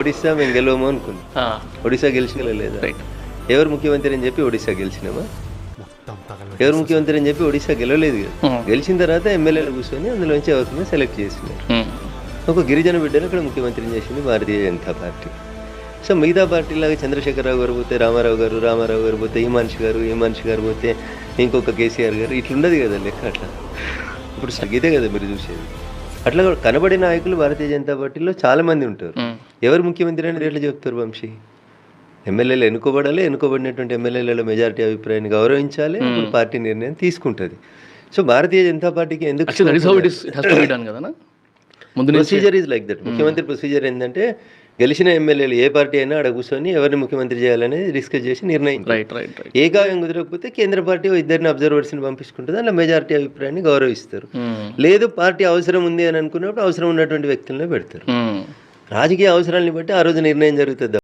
ఒడిస్సా మేము గెలవము అనుకున్నాం. ఒడిస్సా గెలిచగలలేదా? రైట్. ఎవరు ముఖ్యమంత్రి అని చెప్పి ఒడిస్సా గెలిచినామా? ఎవరు ముఖ్యమంత్రి అని చెప్పి ఒడిస్సా గెలవలేదు కదా. గెలిచిన తర్వాత ఎమ్మెల్యేలు కూర్చొని అందులోంచి ఎవరిని సెలెక్ట్ చేసినారు. ఒక గిరిజన బిడ్డను ఇక్కడ ముఖ్యమంత్రిని చేసింది భారతీయ జనతా పార్టీ. సో మిగతా పార్టీలాగా చంద్రశేఖరరావు గారు పోతే రామారావు గారు పోతే ఈ మనిషి గారు పోతే ఇంకొక కేసీఆర్ గారు ఇట్లుండదు కదా లెక్క. అట్లా ఇప్పుడు ఇదే కదా మీరు చూసేది. అట్లా కనబడే నాయకులు భారతీయ జనతా పార్టీలో చాలామంది ఉంటారు. ఎవరు ముఖ్యమంత్రి అనేది ఎట్లా చెప్తారు వంశీ? ఎమ్మెల్యేలు ఎన్నుకోబడాలి, ఎన్నుకోబడినటువంటి ఎమ్మెల్యేల మెజారిటీ అభిప్రాయాన్ని గౌరవించాలి, అప్పుడు పార్టీ నిర్ణయం తీసుకుంటుంది. సో భారతీయ జనతా పార్టీకి ఎందుకు ప్రొసీజర్ ఈజ్ లైక్ దట్. ముఖ్యమంత్రి ప్రొసీజర్ ఏంటంటే గెలిచిన ఎమ్మెల్యేలు ఏ పార్టీ అయినా అక్కడ కూర్చొని ఎవరిని ముఖ్యమంత్రి చేయాలనేది డిస్కస్ చేసి నిర్ణయం. ఏకాయం కుదరకపోతే కేంద్ర పార్టీ ఇద్దరిని అబ్జర్వర్స్ని పంపించుకుంటుంది, అలా మెజారిటీ అభిప్రాయాన్ని గౌరవిస్తారు. లేదు పార్టీ అవసరం ఉంది అని అనుకున్నప్పుడు అవసరం ఉన్నటువంటి వ్యక్తులనే పెడతారు. రాజకీయ అవసరాలని బట్టి ఆ రోజు నిర్ణయం జరుగుతుంది.